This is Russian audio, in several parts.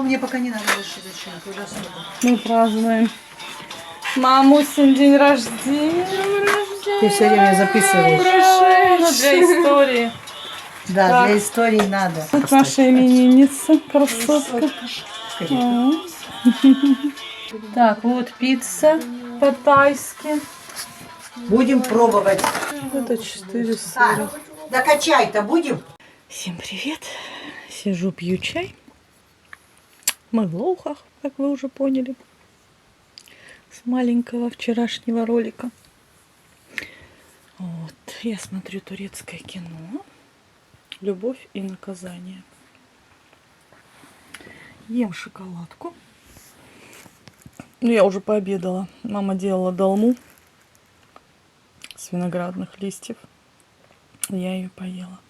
мне пока не надо больше зачем. Уже особо. Мы празднуем мамусин день рождения. Ты все время записываешь. Ну, для истории. Да, Так. для истории надо. Вот наша именинница, красотка. Так, вот пицца по-тайски. Будем пробовать. Это 4 сыра. Да качай-то будем? Всем привет. Сижу, пью чай. Мы в Лоухах, как вы уже поняли, с маленького вчерашнего ролика. Вот, я смотрю турецкое кино «Любовь и наказание». Ем шоколадку. Ну, я уже пообедала. Мама делала долму с виноградных листьев. Я ее поела.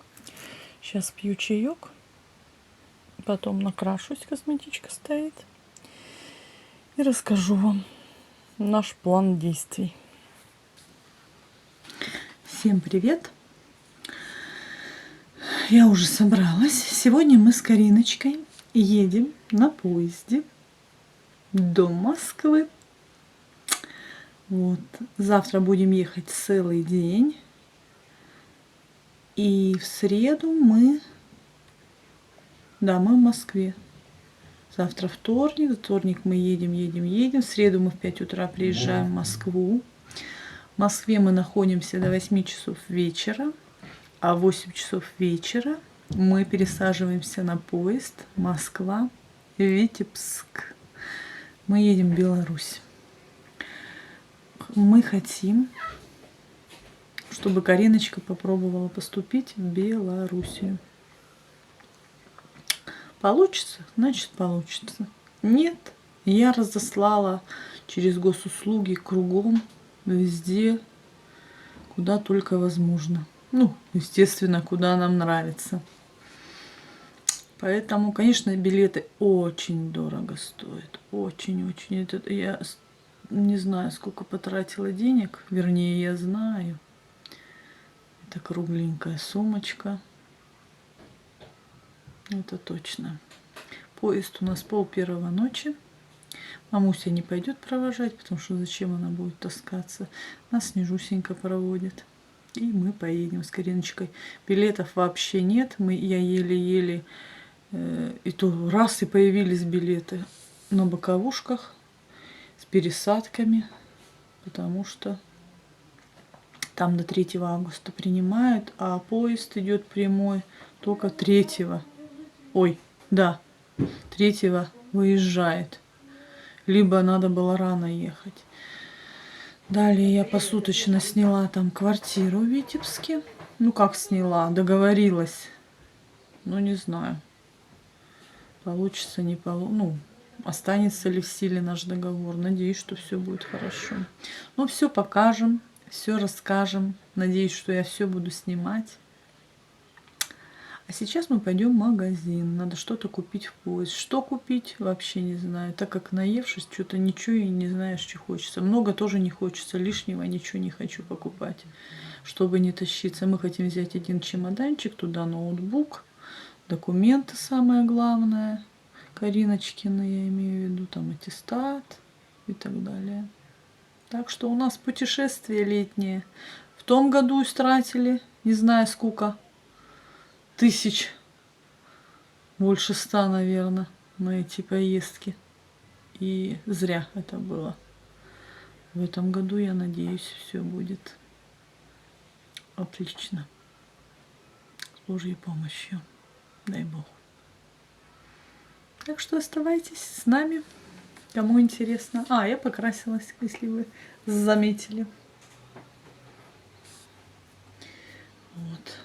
Сейчас пью чаек. Потом накрашусь, косметичка стоит. И расскажу вам наш план действий. Всем привет! Я уже собралась. Сегодня мы с Кариночкой едем на поезде до Москвы. Вот. Завтра будем ехать целый день. И в среду мы в Москве. Завтра вторник мы едем. В среду мы в 5 утра приезжаем в Москву. В Москве мы находимся до 8 часов вечера. А в 8 часов вечера мы пересаживаемся на поезд Москва-Витебск. Мы едем в Беларусь. Мы хотим, чтобы Кариночка попробовала поступить в Белоруссию. Получится, значит получится. Нет, я разослала через госуслуги кругом, везде, куда только возможно. Ну, естественно, куда нам нравится. Поэтому, конечно, билеты очень дорого стоят. Очень-очень. Это я не знаю, сколько потратила денег. Вернее, я знаю. Это кругленькая сумочка. Это точно. Поезд у нас 12:30 ночи. Мамуся не пойдет провожать, потому что зачем она будет таскаться. Нас Снежусенька проводит. И мы поедем с Кариночкой. Билетов вообще нет. Я еле-еле, и то раз и появились билеты на боковушках с пересадками, потому что там до 3 августа принимают, а поезд идет прямой только 3-го. Ой, да, 3-го выезжает. Либо надо было рано ехать. Далее я посуточно сняла там квартиру в Витебске. Ну как сняла, договорилась. Ну не знаю, получится, не получится. Ну, останется ли в силе наш договор. Надеюсь, что все будет хорошо. Ну все покажем, все расскажем. Надеюсь, что я все буду снимать. А сейчас мы пойдем в магазин. Надо что-то купить в поезд. Что купить, вообще не знаю. Так как наевшись, что-то ничего и не знаешь, что хочется. Много тоже не хочется. Лишнего ничего не хочу покупать, чтобы не тащиться. Мы хотим взять один чемоданчик. Туда ноутбук, документы самое главное. Кариночкины, я имею в виду. Там аттестат и так далее. Так что у нас путешествие летнее. В том году истратили, не знаю сколько. 1000, больше 100, наверное, на эти поездки. И зря это было. В этом году, я надеюсь, все будет отлично. С Божьей помощью. Дай Бог. Так что оставайтесь с нами. Кому интересно. Я покрасилась, если вы заметили. Вот.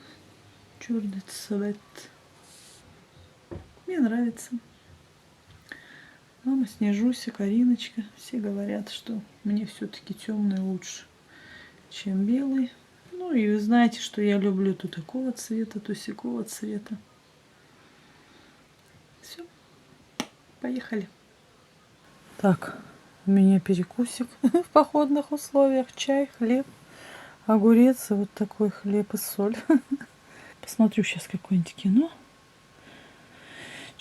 Черный цвет. Мне нравится. Мама, Снежуся, Кариночка. Все говорят, что мне все-таки темный лучше, чем белый. Ну и вы знаете, что я люблю то такого цвета, то сякого цвета. Все. Поехали. Так, у меня перекусик в походных условиях. Чай, хлеб, огурец и вот такой хлеб и соль. Посмотрю сейчас какое-нибудь кино.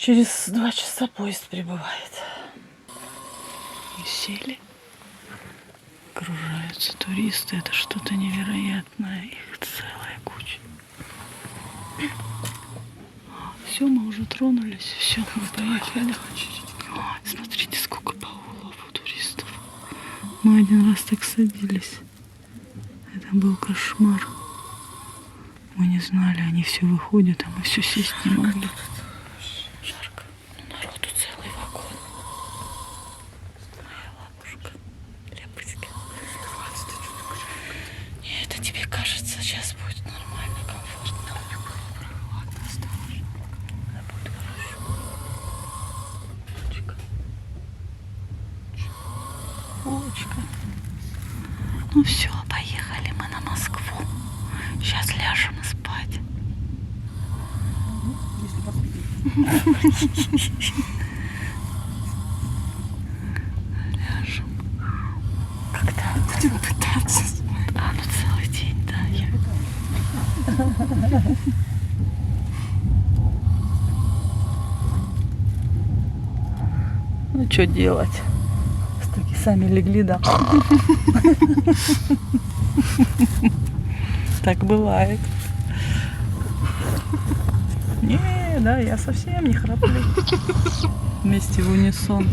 Через 2 часа поезд прибывает. И сели. Окружаются туристы. Это что-то невероятное. Их целая куча. Все, мы уже тронулись. Все, мы поехали. Смотрите, сколько баулов у туристов. Мы один раз так садились. Это был кошмар. Мы не знали, они все выходят, а мы все сесть не могли. Жарко. Ну, народу целый вагон. Моя лапушка. Ляпыська. Не, это тебе кажется, сейчас будет нормально, комфортно. Ладно, осторожно. Это будет хорошо. Олечка. Ну все, поехали мы на Москву. Сейчас ляжем спать. Ляжем. Когда будем пытаться спать? А, ну целый день, да. Ну что делать? Таки сами легли, да. Так бывает. Не, да, я совсем не храплю. Вместе в унисон.